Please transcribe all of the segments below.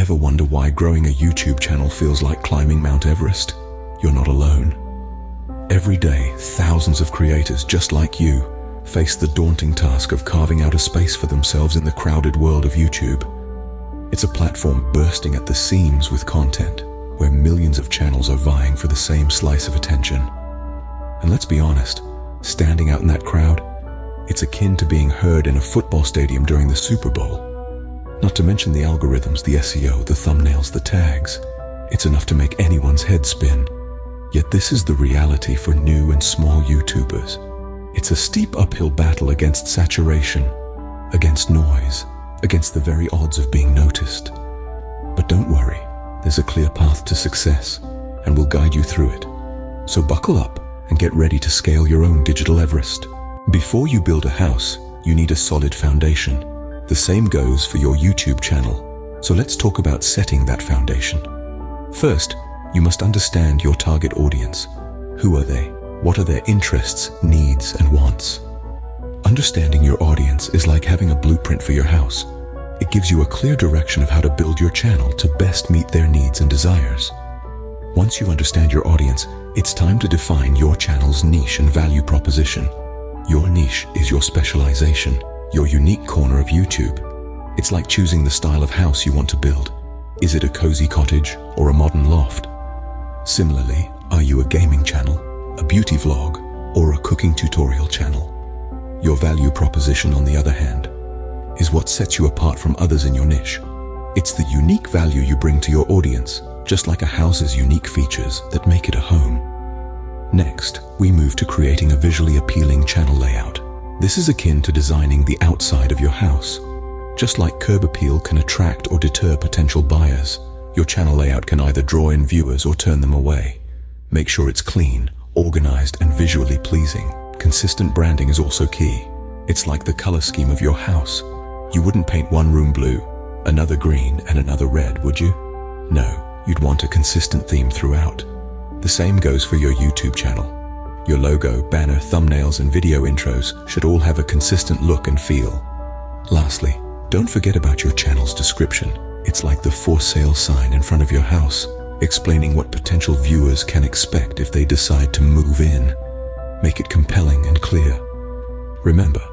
Ever wonder why growing a YouTube channel feels like climbing Mount Everest? You're not alone. Every day, thousands of creators just like you face the daunting task of carving out a space for themselves in the crowded world of YouTube. It's a platform bursting at the seams with content, where millions of channels are vying for the same slice of attention. And let's be honest, standing out in that crowd, it's akin to being heard in a football stadium during the Super Bowl. Not to mention the algorithms, the SEO, the thumbnails, the tags. It's enough to make anyone's head spin. Yet this is the reality for new and small YouTubers. It's a steep uphill battle against saturation, against noise, against the very odds of being noticed. But don't worry, there's a clear path to success, and we'll guide you through it. So buckle up and get ready to scale your own digital Everest. Before you build a house, you need a solid foundation. The same goes for your YouTube channel. So let's talk about setting that foundation. First, you must understand your target audience. Who are they? What are their interests, needs, and wants? Understanding your audience is like having a blueprint for your house. It gives you a clear direction of how to build your channel to best meet their needs and desires. Once you understand your audience, it's time to define your channel's niche and value proposition. Your niche is your specialization, your unique corner of YouTube. It's like choosing the style of house you want to build. Is it a cozy cottage or a modern loft? Similarly, are you a gaming channel, a beauty vlog, or a cooking tutorial channel? Your value proposition, on the other hand, is what sets you apart from others in your niche. It's the unique value you bring to your audience, just like a house's unique features that make it a home. Next, we move to creating a visually appealing channel layout. This is akin to designing the outside of your house. Just like curb appeal can attract or deter potential buyers, your channel layout can either draw in viewers or turn them away. Make sure it's clean, organized, and visually pleasing. Consistent branding is also key. It's like the color scheme of your house. You wouldn't paint one room blue, another green, and another red, would you? No, you'd want a consistent theme throughout. The same goes for your YouTube channel. Your logo, banner, thumbnails, and video intros should all have a consistent look and feel. Lastly, don't forget about your channel's description. It's like the for sale sign in front of your house, explaining what potential viewers can expect if they decide to move in. Make it compelling and clear. Remember,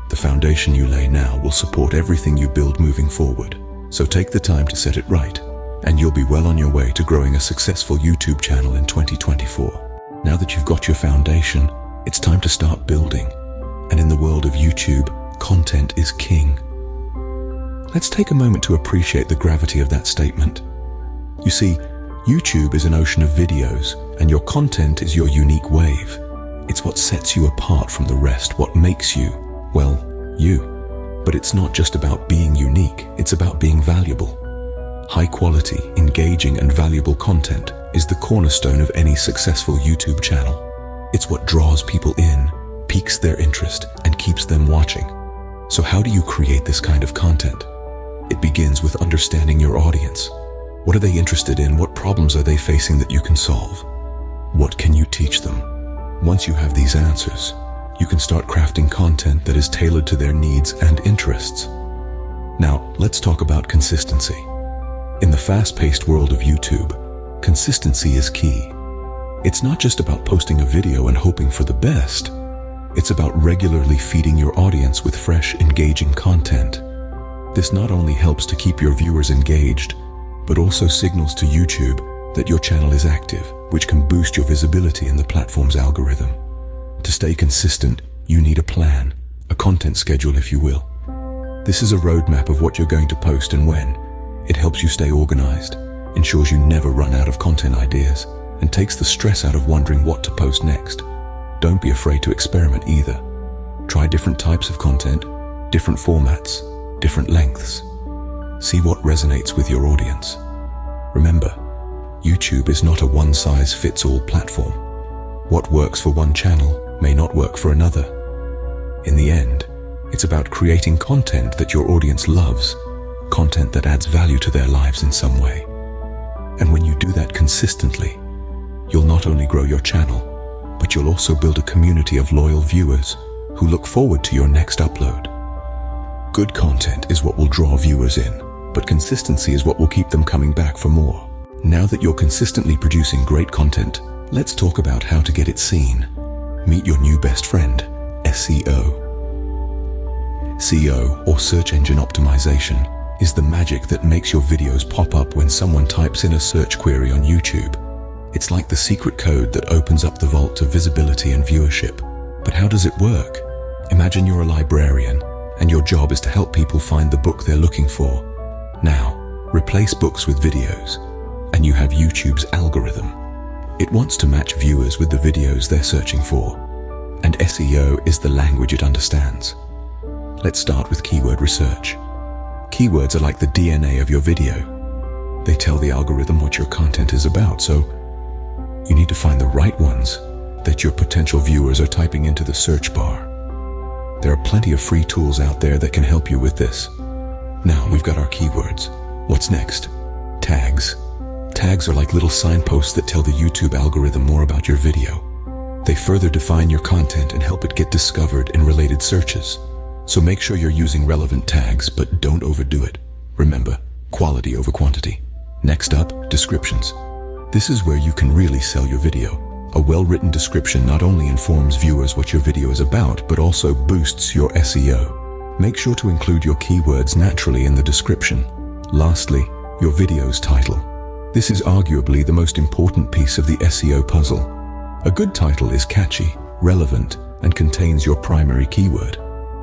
the foundation you lay now will support everything you build moving forward. So take the time to set it right, and you'll be well on your way to growing a successful YouTube channel in 2024. Now that you've got your foundation, it's time to start building. And in the world of YouTube, content is king. Let's take a moment to appreciate the gravity of that statement. You see, YouTube is an ocean of videos, and your content is your unique wave. It's what sets you apart from the rest, what makes you, well, you. But it's not just about being unique, it's about being valuable. High quality, engaging, and valuable content is the cornerstone of any successful YouTube channel. It's what draws people in, piques their interest, and keeps them watching. So how do you create this kind of content? It begins with understanding your audience. What are they interested in? What problems are they facing that you can solve? What can you teach them? Once you have these answers, you can start crafting content that is tailored to their needs and interests. Now, let's talk about consistency. In the fast-paced world of YouTube, consistency is key. It's not just about posting a video and hoping for the best. It's about regularly feeding your audience with fresh, engaging content. This not only helps to keep your viewers engaged, but also signals to YouTube that your channel is active, which can boost your visibility in the platform's algorithm. To stay consistent, you need a plan, a content schedule, if you will. This is a roadmap of what you're going to post and when. It helps you stay organized, ensures you never run out of content ideas, and takes the stress out of wondering what to post next. Don't be afraid to experiment either. Try different types of content, different formats, different lengths. See what resonates with your audience. Remember, YouTube is not a one-size-fits-all platform. What works for one channel may not work for another. In the end, it's about creating content that your audience loves, content that adds value to their lives in some way. And when you do that consistently, you'll not only grow your channel, but you'll also build a community of loyal viewers who look forward to your next upload. Good content is what will draw viewers in, but consistency is what will keep them coming back for more. Now that you're consistently producing great content, let's talk about how to get it seen. Meet your new best friend, SEO. SEO, or search engine optimization, is the magic that makes your videos pop up when someone types in a search query on YouTube. It's like the secret code that opens up the vault to visibility and viewership. But how does it work? Imagine you're a librarian, and your job is to help people find the book they're looking for. Now, replace books with videos, and you have YouTube's algorithm. It wants to match viewers with the videos they're searching for, and SEO is the language it understands. Let's start with keyword research. Keywords are like the DNA of your video. They tell the algorithm what your content is about, so you need to find the right ones that your potential viewers are typing into the search bar. There are plenty of free tools out there that can help you with this. Now we've got our keywords. What's next? Tags. Tags are like little signposts that tell the YouTube algorithm more about your video. They further define your content and help it get discovered in related searches. So make sure you're using relevant tags, but don't overdo it. Remember, quality over quantity. Next up, descriptions. This is where you can really sell your video. A well-written description not only informs viewers what your video is about, but also boosts your SEO. Make sure to include your keywords naturally in the description. Lastly, your video's title. This is arguably the most important piece of the SEO puzzle. A good title is catchy, relevant, and contains your primary keyword.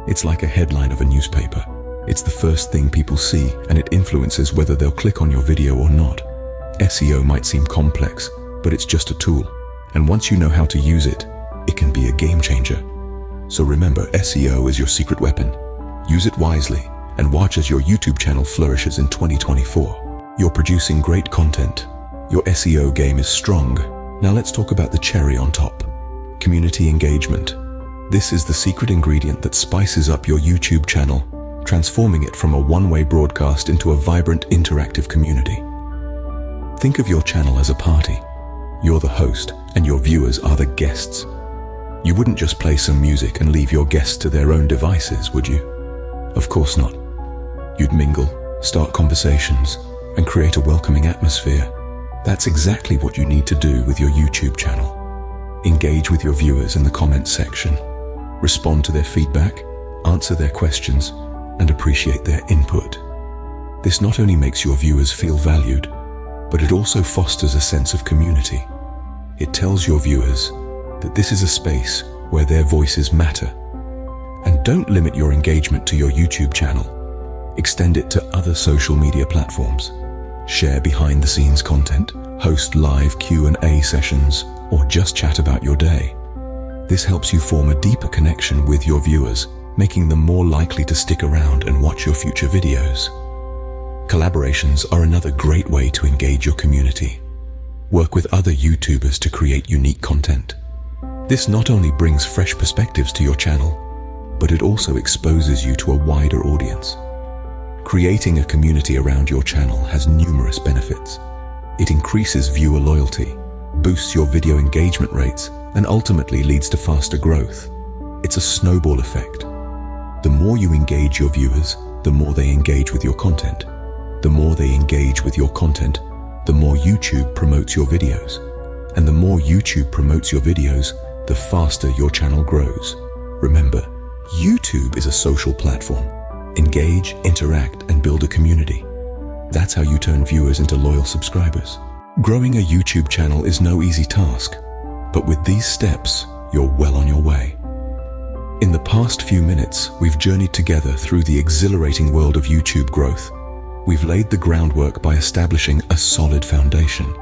It's like a headline of a newspaper. It's the first thing people see, and it influences whether they'll click on your video or not. SEO might seem complex, but it's just a tool. And once you know how to use it, it can be a game changer. So remember, SEO is your secret weapon. Use it wisely, and watch as your YouTube channel flourishes in 2024. You're producing great content. Your SEO game is strong. Now let's talk about the cherry on top. Community engagement. This is the secret ingredient that spices up your YouTube channel, transforming it from a one-way broadcast into a vibrant, interactive community. Think of your channel as a party. You're the host, and your viewers are the guests. You wouldn't just play some music and leave your guests to their own devices, would you? Of course not. You'd mingle, start conversations, and create a welcoming atmosphere. That's exactly what you need to do with your YouTube channel. Engage with your viewers in the comments section. Respond to their feedback, answer their questions, and appreciate their input. This not only makes your viewers feel valued, but it also fosters a sense of community. It tells your viewers that this is a space where their voices matter. And don't limit your engagement to your YouTube channel. Extend it to other social media platforms. Share behind-the-scenes content, host live Q&A sessions, or just chat about your day. This helps you form a deeper connection with your viewers, making them more likely to stick around and watch your future videos. Collaborations are another great way to engage your community. Work with other YouTubers to create unique content. This not only brings fresh perspectives to your channel, but it also exposes you to a wider audience. Creating a community around your channel has numerous benefits. It increases viewer loyalty, boosts your video engagement rates, and ultimately leads to faster growth. It's a snowball effect. The more you engage your viewers, the more they engage with your content. The more they engage with your content, the more YouTube promotes your videos. And the more YouTube promotes your videos, the faster your channel grows. Remember, YouTube is a social platform. Engage, interact, and build a community. That's how you turn viewers into loyal subscribers. Growing a YouTube channel is no easy task, but with these steps, you're well on your way. In the past few minutes, we've journeyed together through the exhilarating world of YouTube growth. We've laid the groundwork by establishing a solid foundation.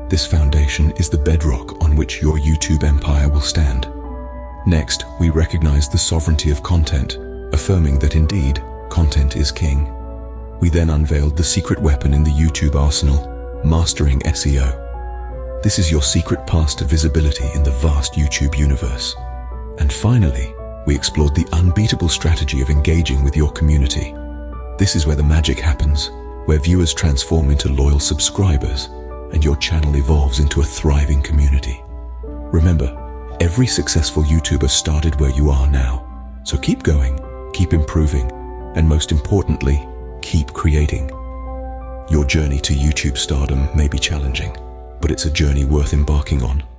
This foundation is the bedrock on which your YouTube empire will stand. Next, we recognize the sovereignty of content, affirming that indeed, content is king. We then unveiled the secret weapon in the YouTube arsenal, mastering SEO. This is your secret path to visibility in the vast YouTube universe. And finally, we explored the unbeatable strategy of engaging with your community. This is where the magic happens, where viewers transform into loyal subscribers, and your channel evolves into a thriving community. Remember, every successful YouTuber started where you are now. So keep going, keep improving, and most importantly, keep creating. Your journey to YouTube stardom may be challenging, but it's a journey worth embarking on.